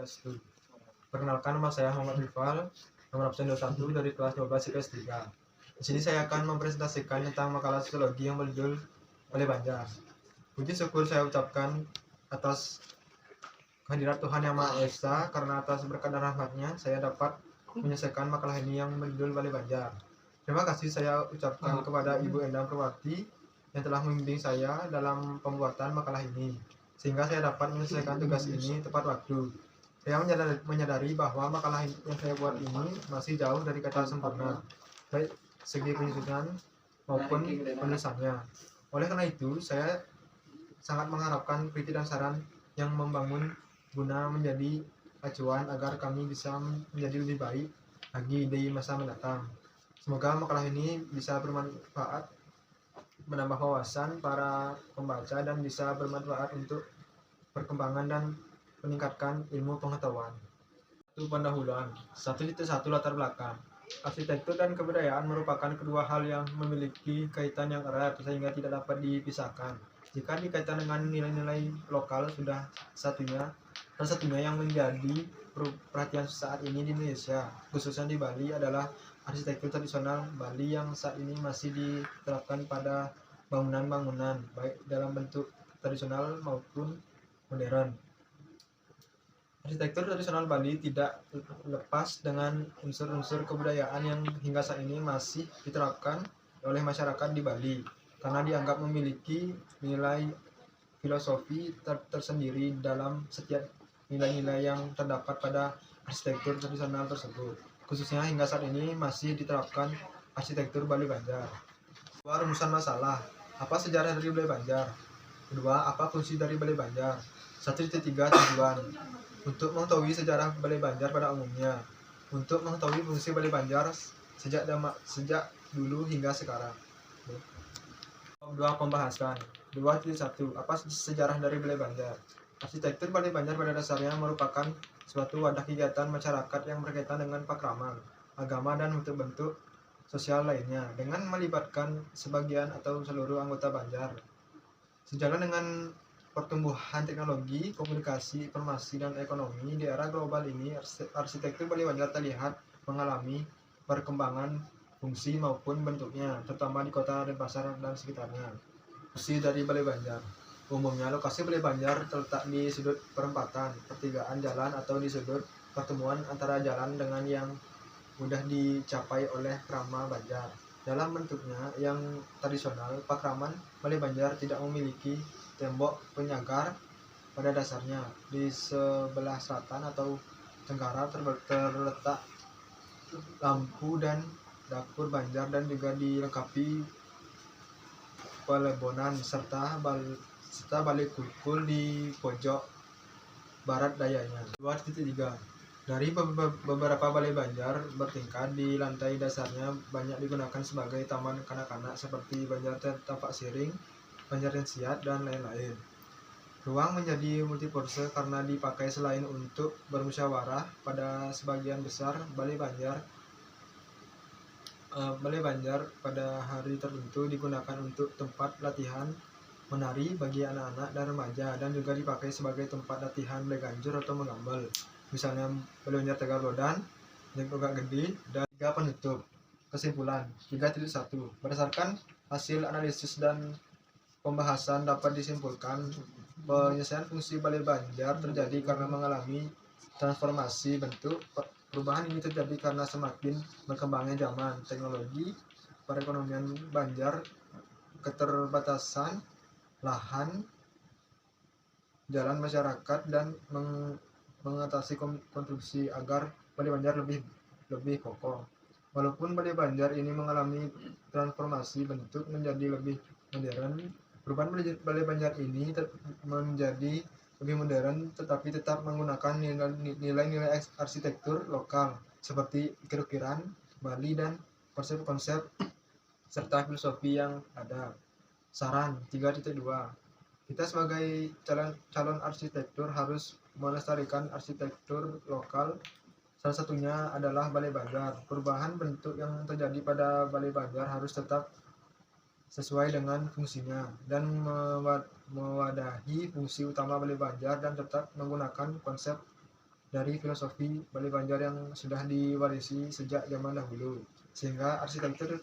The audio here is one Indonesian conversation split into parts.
S1. Perkenalkan, nama saya Muhammad Rifal, nomor absen 21 dari kelas 12 IPS 3. Di sini saya akan mempresentasikan tentang makalah sosiologi yang berjudul Balai Banjar. Puji syukur saya ucapkan atas kehadirat Tuhan Yang Maha Esa, karena atas berkat dan rahmat-Nya saya dapat menyelesaikan makalah ini yang berjudul Balai Banjar. Terima kasih saya ucapkan kepada Ibu Endang Purwati yang telah membimbing saya dalam pembuatan makalah ini, sehingga saya dapat menyelesaikan tugas ini tepat waktu. Saya menyadari bahwa makalah yang saya buat ini masih jauh dari kata sempurna, baik segi penyusunan maupun penulisannya. Oleh karena itu, saya sangat mengharapkan kritik dan saran yang membangun guna menjadi acuan agar kami bisa menjadi lebih baik lagi di masa mendatang. Semoga makalah ini bisa bermanfaat, menambah wawasan para pembaca, dan bisa bermanfaat untuk perkembangan dan meningkatkan ilmu pengetahuan. Itu pendahuluan. 1.1 latar belakang. Arsitektur dan kebudayaan merupakan kedua hal yang memiliki kaitan yang erat sehingga tidak dapat dipisahkan. Jika dikaitkan dengan nilai-nilai lokal, salah satunya yang menjadi perhatian saat ini di Indonesia, khususnya di Bali, adalah arsitektur tradisional Bali yang saat ini masih diterapkan pada bangunan-bangunan, baik dalam bentuk tradisional maupun modern. Arsitektur tradisional Bali tidak lepas dengan unsur-unsur kebudayaan yang hingga saat ini masih diterapkan oleh masyarakat di Bali, karena dianggap memiliki nilai filosofi tersendiri dalam setiap nilai-nilai yang terdapat pada arsitektur tradisional tersebut. Khususnya hingga saat ini masih diterapkan arsitektur Balai Banjar. Kedua, rumusan masalah. Apa sejarah dari Balai Banjar? Kedua, apa fungsi dari Balai Banjar? 1.3 tujuan. Untuk mengetahui sejarah Balai Banjar pada umumnya. Untuk mengetahui fungsi Balai Banjar sejak dulu hingga sekarang. 2. Pembahasan. 2.1. Apa sejarah dari Balai Banjar? Arsitektur Balai Banjar pada dasarnya merupakan suatu wadah kegiatan masyarakat yang berkaitan dengan pakraman, agama, dan bentuk-bentuk sosial lainnya, dengan melibatkan sebagian atau seluruh anggota Banjar. Sejalan dengan pertumbuhan teknologi, komunikasi, informasi, dan ekonomi di era global ini, arsitektur Balai Banjar terlihat mengalami perkembangan fungsi maupun bentuknya, terutama di kota Denpasar dan sekitarnya. Fungsi dari Balai Banjar. Umumnya, lokasi Balai Banjar terletak di sudut perempatan, pertigaan jalan, atau di sudut pertemuan antara jalan dengan yang mudah dicapai oleh krama Banjar. Dalam bentuknya yang tradisional, pakraman Balai Banjar tidak memiliki tembok penyagar pada dasarnya. Di sebelah selatan atau tenggara terletak lampu dan dapur Banjar, dan juga dilengkapi pelebonan serta balik kulkul di pojok barat dayanya. 2.3. Dari beberapa Balai Banjar bertingkat di lantai dasarnya banyak digunakan sebagai taman kanak-kanak seperti Banjar Tapak Siring, Banjar Rensiat, dan lain-lain. Ruang menjadi multipurpose karena dipakai selain untuk bermusyawarah pada sebagian besar Balai Banjar pada hari tertentu digunakan untuk tempat latihan menari bagi anak-anak dan remaja, dan juga dipakai sebagai tempat latihan berganjur atau menggambal, misalnya Balai Banjar Tegal Lodan, Jengkogak Gede, dan 3. Penutup. Kesimpulan. 3.1. Berdasarkan hasil analisis dan pembahasan dapat disimpulkan penyelesaian fungsi Balai Banjar terjadi karena mengalami transformasi bentuk. Perubahan ini terjadi karena semakin berkembangnya zaman, teknologi, perekonomian Banjar, keterbatasan lahan, jalan masyarakat, dan mengatasi konstruksi agar Balai Banjar lebih kokoh. Walaupun Balai Banjar ini mengalami transformasi bentuk menjadi lebih modern, perubahan Balai Banjar ini menjadi lebih modern tetapi tetap menggunakan nilai-nilai arsitektur lokal seperti ukir-ukiran Bali dan konsep-konsep serta filosofi yang ada. Saran. 3.2. Kita sebagai calon arsitektur harus melestarikan arsitektur lokal. Salah satunya adalah Balai Banjar. Perubahan bentuk yang terjadi pada Balai Banjar harus tetap sesuai dengan fungsinya dan mewadahi fungsi utama Balai Banjar, dan tetap menggunakan konsep dari filosofi Bali Banjar yang sudah diwarisi sejak zaman dahulu, sehingga arsitektur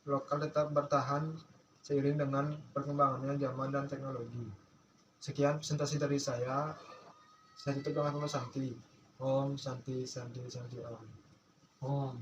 lokal tetap bertahan seiring dengan perkembangannya zaman dan teknologi. Sekian presentasi dari saya tutup dengan pesan Santi. Om Santi Santi Santi Om. Om.